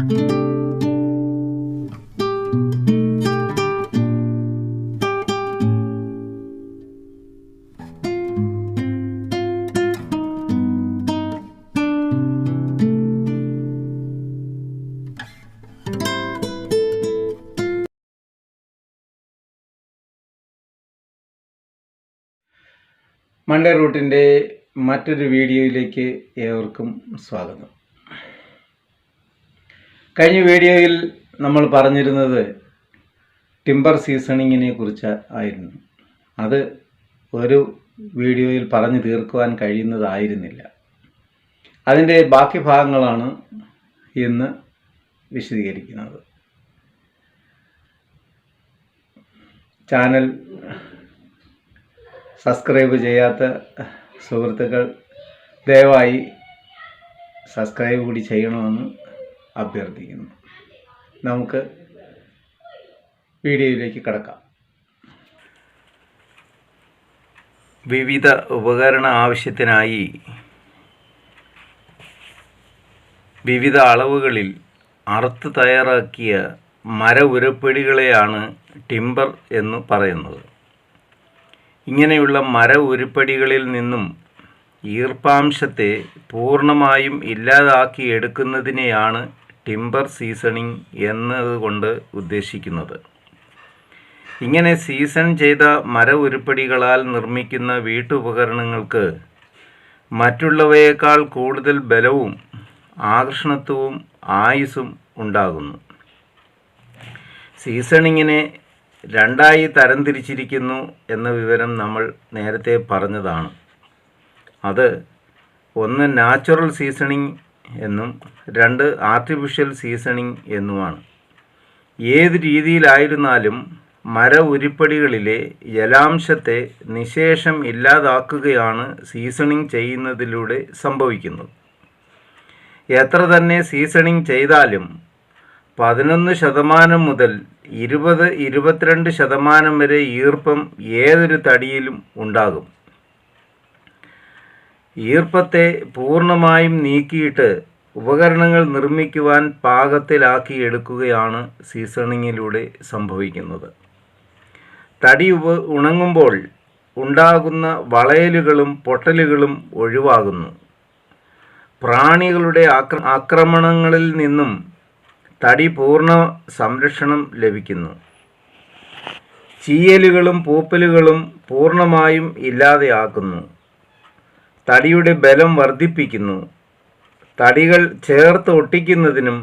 Monday റൂട്ടിൻ്റെ മറ്റൊരു വീഡിയോയിലേക്ക് ഏവർക്കും സ്വാഗതം. കഴിഞ്ഞ വീഡിയോയിൽ നമ്മൾ പറഞ്ഞിരുന്നത് ടിമ്പർ സീസണിങ്ങിനെ കുറിച്ച് ആയിരുന്നു. അത് ഒരു വീഡിയോയിൽ പറഞ്ഞു തീർക്കുവാൻ കഴിയുന്നതായിരുന്നില്ല. അതിൻ്റെ ബാക്കി ഭാഗങ്ങളാണ് ഇന്ന് വിശദീകരിക്കുന്നത്. ചാനൽ സബ്സ്ക്രൈബ് ചെയ്യാത്ത സുഹൃത്തുക്കൾ ദയവായി സബ്സ്ക്രൈബ് കൂടി ചെയ്യണമെന്ന് അഭ്യർത്ഥിക്കുന്നു. നമുക്ക് വീഡിയോയിലേക്ക് കടക്കാം. വിവിധ ഉപകരണ ആവശ്യത്തിനായി വിവിധ അളവുകളിൽ അറുത്ത് തയ്യാറാക്കിയ മര ഉരുപ്പടികളെയാണ് ടിമ്പർ എന്ന് പറയുന്നത്. ഇങ്ങനെയുള്ള മര ഉരുപ്പടികളിൽ നിന്നും ഈർപ്പാംശത്തെ പൂർണ്ണമായും ഇല്ലാതാക്കി എടുക്കുന്നതിനെയാണ് ടിമ്പർ സീസണിംഗ് എന്നതുകൊണ്ട് ഉദ്ദേശിക്കുന്നത്. ഇങ്ങനെ സീസൺ ചെയ്ത മര ഉരുപ്പടികളാൽ നിർമ്മിക്കുന്ന വീട്ടുപകരണങ്ങൾക്ക് മറ്റുള്ളവയേക്കാൾ കൂടുതൽ ബലവും ആകർഷണത്വവും ആയുസ്സും ഉണ്ടാകുന്നു. സീസണിങ്ങിനെ രണ്ടായി തരംതിരിച്ചിരിക്കുന്നു എന്ന വിവരം നമ്മൾ നേരത്തെ പറഞ്ഞതാണ്. അത് ഒന്ന് നാച്ചുറൽ സീസണിംഗ് എന്നും രണ്ട് ആർട്ടിഫിഷ്യൽ സീസണിംഗ് എന്നുമാണ്. ഏത് രീതിയിലായിരുന്നാലും മര ഉരുപ്പടികളിലെ ജലാംശത്തെ നിശേഷം ഇല്ലാതാക്കുകയാണ് സീസണിംഗ് ചെയ്യുന്നതിലൂടെ സംഭവിക്കുന്നത്. എത്ര തന്നെ സീസണിംഗ് ചെയ്താലും 11% മുതൽ 20-22% വരെ ഈർപ്പം ഏതൊരു തടിയിലും ഉണ്ടാകും. ഈർപ്പത്തെ പൂർണ്ണമായും നീക്കിയിട്ട് ഉപകരണങ്ങൾ നിർമ്മിക്കുവാൻ പാകത്തിലാക്കിയെടുക്കുകയാണ് സീസണിങ്ങിലൂടെ സംഭവിക്കുന്നത്. തടി ഉണങ്ങുമ്പോൾ ഉണ്ടാകുന്ന വളയലുകളും പൊട്ടലുകളും ഒഴിവാകുന്നു. പ്രാണികളുടെ ആക്രമണങ്ങളിൽ നിന്നും തടി പൂർണ്ണ സംരക്ഷണം ലഭിക്കുന്നു. ചീയലുകളും പൂപ്പലുകളും പൂർണ്ണമായും ഇല്ലാതെയാക്കുന്നു. തടിയുടെ ബലം വർദ്ധിപ്പിക്കുന്നു. തടികൾ ചേർത്ത് ഒട്ടിക്കുന്നതിനും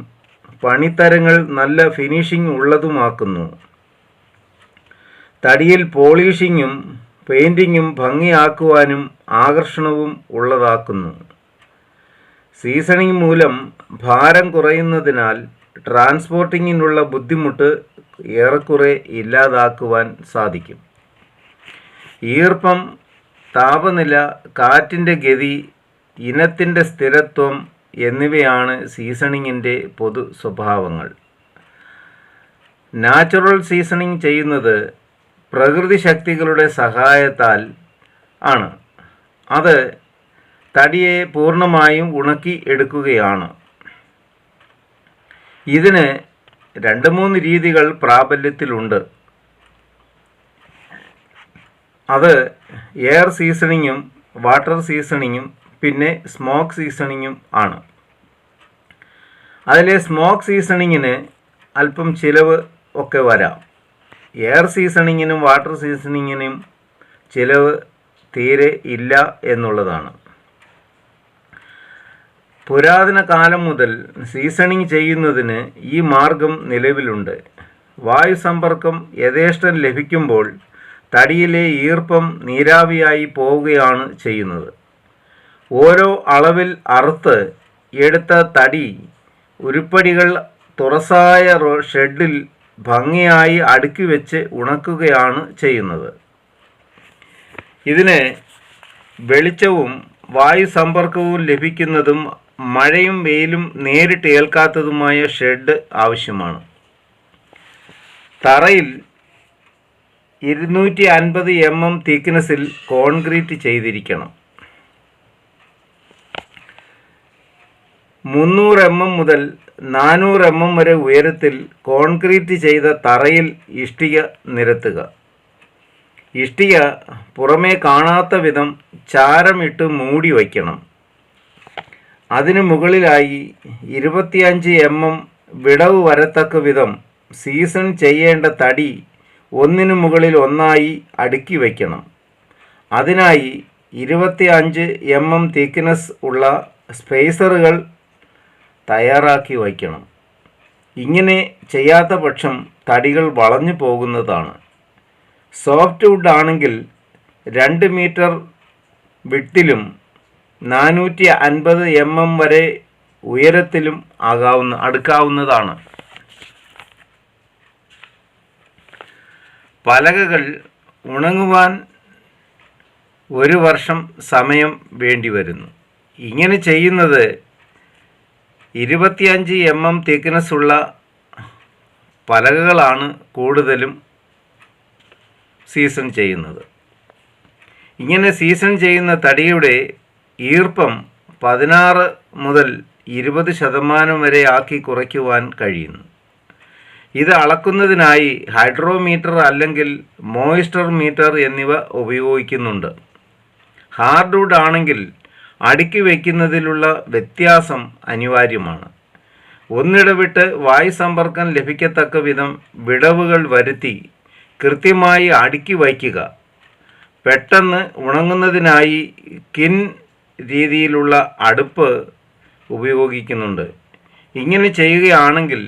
പണിത്തരങ്ങൾ നല്ല ഫിനിഷിംഗ് ഉള്ളതുമാക്കുന്നു. തടിയിൽ പോളിഷിങ്ങും പെയിൻറ്റിങ്ങും ഭംഗിയാക്കുവാനും ആകർഷണവും ഉള്ളതാക്കുന്നു. സീസണിംഗ് മൂലം ഭാരം കുറയുന്നതിനാൽ ട്രാൻസ്പോർട്ടിങ്ങിനുള്ള ബുദ്ധിമുട്ട് ഏറെക്കുറെ ഇല്ലാതാക്കുവാൻ സാധിക്കും. ഈർപ്പം, താപനില, കാറ്റിൻ്റെ ഗതി, ഇനത്തിൻ്റെ സ്ഥിരത്വം എന്നിവയാണ് സീസണിങ്ങിൻ്റെ പൊതു സ്വഭാവങ്ങൾ. നാച്ചുറൽ സീസണിംഗ് ചെയ്യുന്നത് പ്രകൃതി ശക്തികളുടെ സഹായത്താൽ ആണ്. അത് തടിയെ പൂർണ്ണമായും ഉണക്കി എടുക്കുകയാണ്. ഇതിന് 2-3 രീതികൾ പ്രാബല്യത്തിലുണ്ട്. അത് എയർ സീസണിങ്ങും വാട്ടർ സീസണിങ്ങും പിന്നെ സ്മോക്ക് സീസണിങ്ങും ആണ്. അതിലെ സ്മോക്ക് സീസണിങ്ങിന് അല്പം ചിലവ് ഒക്കെ വരാം. എയർ സീസണിങ്ങിനും വാട്ടർ സീസണിങ്ങിനും ചിലവ് തീരെ ഇല്ല എന്നുള്ളതാണ്. പുരാതന കാലം മുതൽ സീസണിംഗ് ചെയ്യുന്നതിന് ഈ മാർഗം നിലവിലുണ്ട്. വായുസമ്പർക്കം യഥേഷ്ടം ലഭിക്കുമ്പോൾ തടിയിലെ ഈർപ്പം നീരാവിയായി പോവുകയാണ് ചെയ്യുന്നത്. ഓരോ അളവിൽ അറുത്ത് എടുത്ത തടി ഉരുപ്പടികൾ തുറസായ ഷെഡിൽ ഭംഗിയായി അടുക്കി വെച്ച് ഉണക്കുകയാണ് ചെയ്യുന്നത്. ഇതിന് വെളിച്ചവും വായുസമ്പർക്കവും ലഭിക്കുന്നതും മഴയും വെയിലും നേരിട്ട് ഏൽക്കാത്തതുമായ ഷെഡ് ആവശ്യമാണ്. തറയിൽ 250 mm തിക്നെസ്സിൽ കോൺക്രീറ്റ് ചെയ്തിരിക്കണം. 300 മുതൽ 400 വരെ ഉയരത്തിൽ കോൺക്രീറ്റ് ചെയ്ത തറയിൽ ഇഷ്ടിക നിരത്തുക. ഇഷ്ടിക പുറമേ കാണാത്ത വിധം ചാരമിട്ട് മൂടി വയ്ക്കണം. അതിനു മുകളിലായി 25 വിടവ് വരത്തക്ക വിധം സീസൺ ചെയ്യേണ്ട തടി ഒന്നിനു മുകളിൽ ഒന്നായി അടുക്കി വയ്ക്കണം. അതിനായി 25 തിക്നെസ് ഉള്ള സ്പേസറുകൾ തയ്യാറാക്കി വയ്ക്കണം. ഇങ്ങനെ ചെയ്യാത്ത പക്ഷം തടികൾ വളഞ്ഞു പോകുന്നതാണ്. സോഫ്റ്റ് വുഡ് ആണെങ്കിൽ 2 മീറ്റർ വിഡ്ത്തിലും 450 വരെ ഉയരത്തിലും അടുക്കാവുന്നതാണ്. പലകകൾ ഉണങ്ങുവാൻ 1 വർഷം സമയം വേണ്ടിവരുന്നു. ഇങ്ങനെ ചെയ്യുന്നത് 25 തിക്നെസ് ഉള്ള പലകകളാണ് കൂടുതലും സീസൺ ചെയ്യുന്നത്. ഇങ്ങനെ സീസൺ ചെയ്യുന്ന തടിയുടെ ഈർപ്പം 16 മുതൽ 20% വരെ ആക്കി കുറയ്ക്കുവാൻ കഴിയുന്നു. ഇത് അളക്കുന്നതിനായി ഹൈഡ്രോമീറ്റർ അല്ലെങ്കിൽ മോയിസ്ചർ മീറ്റർ എന്നിവ ഉപയോഗിക്കുന്നുണ്ട്. ഹാർഡ് വുഡ് ആണെങ്കിൽ അടുക്കി വയ്ക്കുന്നതിലുള്ള വ്യത്യാസം അനിവാര്യമാണ്. ഒന്നിടവിട്ട് വായു സമ്പർക്കം ലഭിക്കത്തക്ക വിധം വിടവുകൾ വരുത്തി കൃത്യമായി അടുക്കി വയ്ക്കുക. പെട്ടെന്ന് ഉണങ്ങുന്നതിനായി കിൻ രീതിയിലുള്ള അടുപ്പ് ഉപയോഗിക്കുന്നുണ്ട്. ഇങ്ങനെ ചെയ്യുകയാണെങ്കിൽ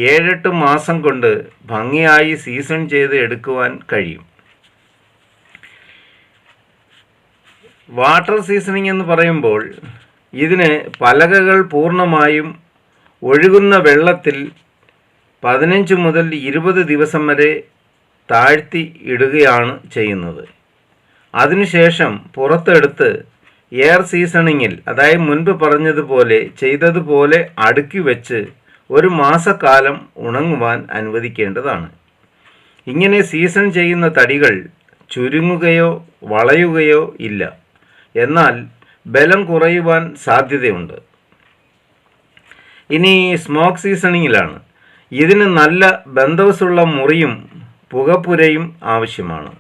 7-8 മാസം കൊണ്ട് ഭംഗിയായി സീസൺ ചെയ്ത് എടുക്കുവാൻ കഴിയും. വാട്ടർ സീസണിംഗ് എന്ന് പറയുമ്പോൾ ഇതിന് പലകകൾ പൂർണ്ണമായും ഒഴുകുന്ന വെള്ളത്തിൽ 15 മുതൽ 20 ദിവസം വരെ താഴ്ത്തി ഇടുകയാണ് ചെയ്യുന്നത്. അതിനുശേഷം പുറത്തെടുത്ത് എയർ സീസണിങ്ങിൽ, അതായത് മുൻപ് ചെയ്തതുപോലെ അടുക്കി വെച്ച് 1 മാസക്കാലം ഉണങ്ങുവാൻ അനുവദിക്കേണ്ടതാണ്. ഇങ്ങനെ സീസൺ ചെയ്യുന്ന തടികൾ ചുരുങ്ങുകയോ വളയുകയോ ഇല്ല. എന്നാൽ ബലം കുറയുവാൻ സാധ്യതയുണ്ട്. ഇനി സ്മോക്ക് സീസണിങ്ങിലാണ്. ഇതിന് നല്ല ബന്ധവസുള്ള മുറിയും പുകപ്പുരയും ആവശ്യമാണ്.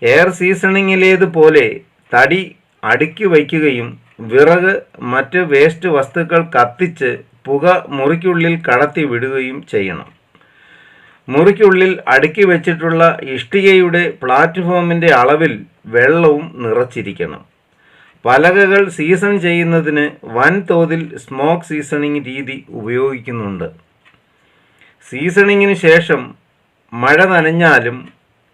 എയർ സീസണിങ്ങിലേതുപോലെ തടി അടുക്കി വയ്ക്കുകയും വിറക് മറ്റ് വേസ്റ്റ് വസ്തുക്കൾ കത്തിച്ച് പുക മുറിക്കുള്ളിൽ കടത്തി വിടുകയും ചെയ്യണം. മുറിക്കുള്ളിൽ അടുക്കി വച്ചിട്ടുള്ള ഇഷ്ടികയുടെ പ്ലാറ്റ്ഫോമിൻ്റെ അളവിൽ വെള്ളവും നിറച്ചിരിക്കണം. പലകകൾ സീസൺ ചെയ്യുന്നതിന് വൻതോതിൽ സ്മോക്ക് സീസണിംഗ് രീതി ഉപയോഗിക്കുന്നുണ്ട്. സീസണിങ്ങിന് ശേഷം മഴ നനഞ്ഞാലും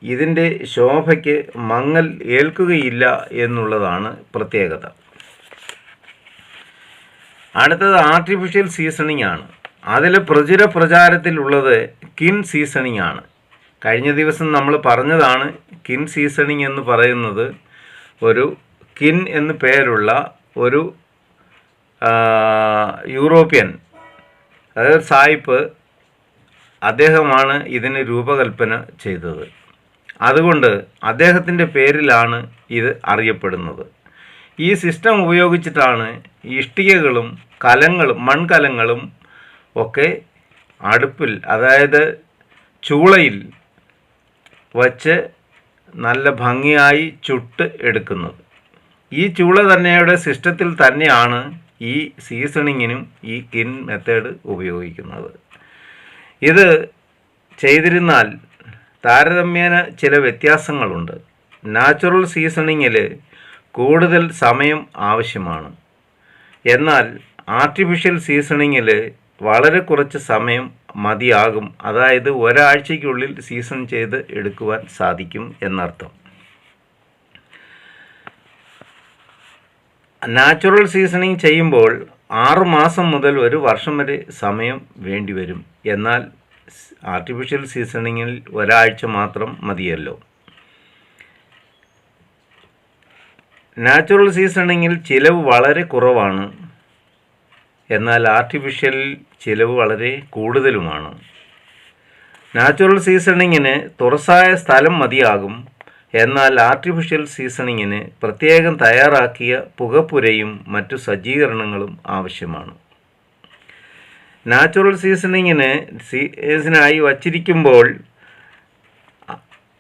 ഇതിൻ്റെ ശോഭയ്ക്ക് മങ്ങൽ ഏൽക്കുകയില്ല എന്നുള്ളതാണ് പ്രത്യേകത. അടുത്തത് ആർട്ടിഫിഷ്യൽ സീസണിംഗ് ആണ്. അതിൽ പ്രചാരത്തിലുള്ളത് കിൻ സീസണിംഗ് ആണ്. കഴിഞ്ഞ ദിവസം നമ്മൾ പറഞ്ഞതാണ് കിൻ സീസണിംഗ് എന്ന് പറയുന്നത്. ഒരു കിൻ എന്ന് പേരുള്ള ഒരു യൂറോപ്യൻ, അതായത് സായിപ്പ്, അദ്ദേഹമാണ് ഇതിന് രൂപകൽപ്പന ചെയ്തത്. അതുകൊണ്ട് അദ്ദേഹത്തിൻ്റെ പേരിലാണ് ഇത് അറിയപ്പെടുന്നത്. ഈ സിസ്റ്റം ഉപയോഗിച്ചിട്ടാണ് ഇഷ്ടികകളും മൺകലങ്ങളും ഒക്കെ അടുപ്പിൽ, അതായത് ചൂളയിൽ വച്ച് നല്ല ഭംഗിയായി ചുട്ട് എടുക്കുന്നത്. ഈ ചൂള തന്നെയുടെ സിസ്റ്റത്തിൽ തന്നെയാണ് ഈ സീസണിങ്ങിനും ഈ കിൻ മെത്തേഡ് ഉപയോഗിക്കുന്നത്. ഇത് ചെയ്തിരുന്നാൽ താരതമ്യേന ചില വ്യത്യാസങ്ങളുണ്ട്. നാച്ചുറൽ സീസണിങ്ങിൽ കൂടുതൽ സമയം ആവശ്യമാണ്. എന്നാൽ ആർട്ടിഫിഷ്യൽ സീസണിങ്ങിൽ വളരെ കുറച്ച് സമയം മതിയാകും. അതായത് ഒരാഴ്ചയ്ക്കുള്ളിൽ സീസൺ ചെയ്ത് എടുക്കുവാൻ സാധിക്കും എന്നർത്ഥം. നാച്ചുറൽ സീസണിങ് ചെയ്യുമ്പോൾ 6 മാസം മുതൽ 1 വർഷം വരെ സമയം വേണ്ടിവരും. എന്നാൽ ആർട്ടിഫിഷ്യൽ സീസണിങ്ങിൽ ഒരാഴ്ച മാത്രം മതിയല്ലോ. നാച്ചുറൽ സീസണിങ്ങിൽ ചിലവ് വളരെ കുറവാണ്. എന്നാൽ ആർട്ടിഫിഷ്യലിൽ ചിലവ് വളരെ കൂടുതലുമാണ്. നാച്ചുറൽ സീസണിങ്ങിന് തുറസായ സ്ഥലം മതിയാകും. എന്നാൽ ആർട്ടിഫിഷ്യൽ സീസണിങ്ങിന് പ്രത്യേകം തയ്യാറാക്കിയ പുകപ്പുരയും മറ്റു സജ്ജീകരണങ്ങളും ആവശ്യമാണ്. നാച്ചുറൽ സീസണിങ്ങിനായി വച്ചിരിക്കുമ്പോൾ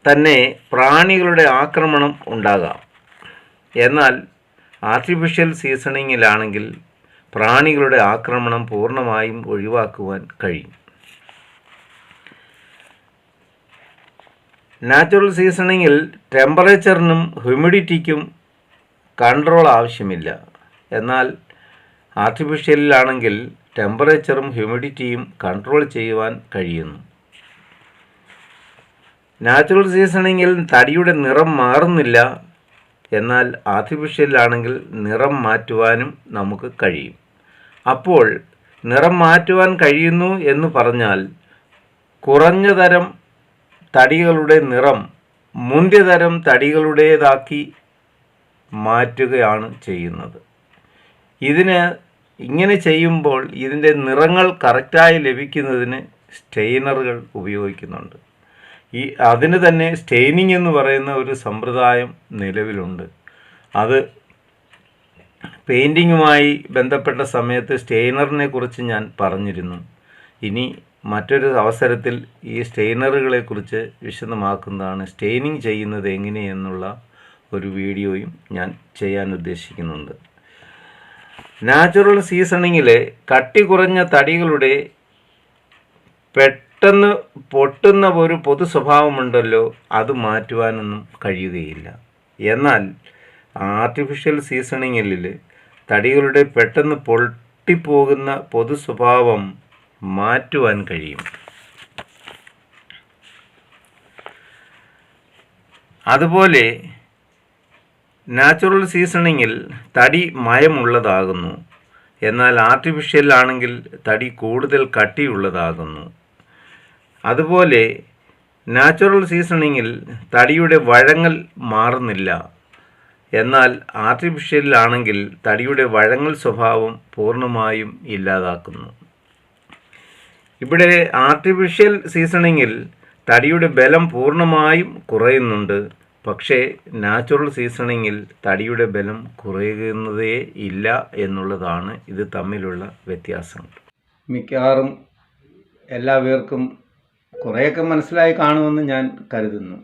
തന്നെ പ്രാണികളുടെ ആക്രമണം ഉണ്ടാകാം. എന്നാൽ ആർട്ടിഫിഷ്യൽ സീസണിങ്ങിലാണെങ്കിൽ പ്രാണികളുടെ ആക്രമണം പൂർണ്ണമായും ഒഴിവാക്കുവാൻ കഴിയും. നാച്ചുറൽ സീസണിങ്ങിൽ ടെമ്പറേച്ചറിനും ഹ്യൂമിഡിറ്റിക്കും കൺട്രോൾ ആവശ്യമില്ല. എന്നാൽ ആർട്ടിഫിഷ്യലിലാണെങ്കിൽ ടെമ്പറേച്ചറും ഹ്യൂമിഡിറ്റിയും കൺട്രോൾ ചെയ്യുവാൻ കഴിയുന്നു. നാച്ചുറൽ സീസണിങ്ങിൽ തടിയുടെ നിറം മാറുന്നില്ല. എന്നാൽ ആർട്ടിഫിഷ്യലിലാണെങ്കിൽ നിറം മാറ്റുവാനും നമുക്ക് കഴിയും. അപ്പോൾ നിറം മാറ്റുവാൻ കഴിയുന്നു എന്ന് പറഞ്ഞാൽ കുറഞ്ഞ തരം തടികളുടെ നിറം മുന്തിയതരം തടികളുടേതാക്കി മാറ്റുകയാണ് ചെയ്യുന്നത്. ഇങ്ങനെ ചെയ്യുമ്പോൾ ഇതിൻ്റെ നിറങ്ങൾ കറക്റ്റായി ലഭിക്കുന്നതിന് സ്റ്റെയിനറുകൾ ഉപയോഗിക്കുന്നുണ്ട്. അതിന് തന്നെ സ്റ്റെയിനിങ് എന്ന് പറയുന്ന ഒരു സമ്പ്രദായം നിലവിലുണ്ട്. അത് പെയിൻറ്റിങ്ങുമായി ബന്ധപ്പെട്ട സമയത്ത് സ്റ്റെയിനറിനെ കുറിച്ച് ഞാൻ പറഞ്ഞിരുന്നു. ഇനി മറ്റൊരു അവസരത്തിൽ ഈ സ്റ്റെയിനറുകളെക്കുറിച്ച് വിശദമാക്കുന്നതാണ്. സ്റ്റെയിനിങ് ചെയ്യുന്നത് എങ്ങനെയെന്നുള്ള ഒരു വീഡിയോയും ഞാൻ ചെയ്യാൻ ഉദ്ദേശിക്കുന്നുണ്ട്. നാച്ചുറൽ സീസണിങ്ങിലെ കട്ടി കുറഞ്ഞ തടികളുടെ പെട്ടെന്ന് പൊട്ടുന്ന ഒരു പൊതു സ്വഭാവമുണ്ടല്ലോ, അത് മാറ്റുവാനൊന്നും കഴിയുകയില്ല. എന്നാൽ ആർട്ടിഫിഷ്യൽ സീസണിങ്ങിൽ തടികളുടെ പെട്ടെന്ന് പൊട്ടിപ്പോകുന്ന പൊതു സ്വഭാവം മാറ്റുവാൻ കഴിയും. അതുപോലെ നാച്ചുറൽ സീസണിങ്ങിൽ തടി മയമുള്ളതാകുന്നു. എന്നാൽ ആർട്ടിഫിഷ്യലാണെങ്കിൽ തടി കൂടുതൽ കട്ടിയുള്ളതാകുന്നു. അതുപോലെ നാച്ചുറൽ സീസണിങ്ങിൽ തടിയുടെ വഴങ്ങൽ മാറുന്നില്ല. എന്നാൽ ആർട്ടിഫിഷ്യലാണെങ്കിൽ തടിയുടെ വഴങ്ങൽ സ്വഭാവം പൂർണ്ണമായും ഇല്ലാതാക്കുന്നു. ഇവിടെ ആർട്ടിഫിഷ്യൽ സീസണിങ്ങിൽ തടിയുടെ ബലം പൂർണ്ണമായും കുറയുന്നുണ്ട്. പക്ഷേ നാച്ചുറൽ സീസണിങ്ങിൽ തടിയുടെ ബലം കുറയുന്നതേ ഇല്ല എന്നുള്ളതാണ് ഇത് തമ്മിലുള്ള വ്യത്യാസം. മിക്കവാറും എല്ലാ പേർക്കും കുറേയൊക്കെ മനസ്സിലായി കാണുമെന്ന് ഞാൻ കരുതുന്നു.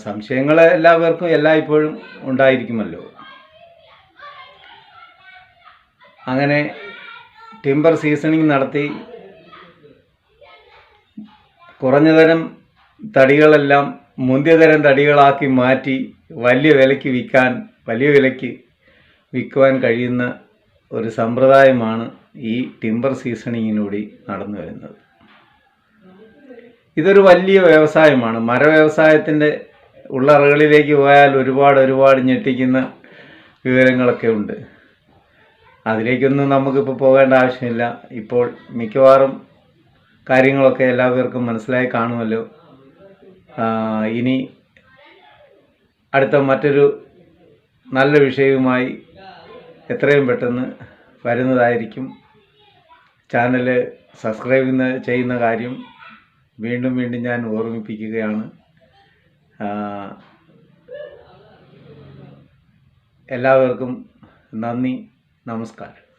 സംശയങ്ങൾ എല്ലാവർക്കും എല്ലായ്പ്പോഴും ഉണ്ടായിരിക്കുമല്ലോ. അങ്ങനെ ടിമ്പർ സീസണിങ് നടത്തി കുറഞ്ഞതരം തടികളെല്ലാം മുന്തിയതരം തടികളാക്കി മാറ്റി വലിയ വിലയ്ക്ക് വിൽക്കുവാൻ കഴിയുന്ന ഒരു സമ്പ്രദായമാണ് ഈ ടിമ്പർ സീസണിങ്ങിലൂടെ നടന്നു വരുന്നത്. ഇതൊരു വലിയ വ്യവസായമാണ്. മരവ്യവസായത്തിൻ്റെ ഉള്ളറകളിലേക്ക് പോയാൽ ഒരുപാട് ഞെട്ടിക്കുന്ന വിവരങ്ങളൊക്കെ ഉണ്ട്. അതിലേക്കൊന്നും നമുക്കിപ്പോൾ പോകേണ്ട ആവശ്യമില്ല. ഇപ്പോൾ മിക്കവാറും കാര്യങ്ങളൊക്കെ എല്ലാവർക്കും മനസ്സിലായി കാണുമല്ലോ. ഇനി അടുത്ത മറ്റൊരു നല്ല വിഷയവുമായി എത്രയും പെട്ടെന്ന് വരുന്നതായിരിക്കും. ചാനൽ സബ്സ്ക്രൈബ് ചെയ്യുന്ന കാര്യം വീണ്ടും ഞാൻ ഓർമ്മിപ്പിക്കുകയാണ്. എല്ലാവർക്കും നന്ദി, നമസ്കാരം.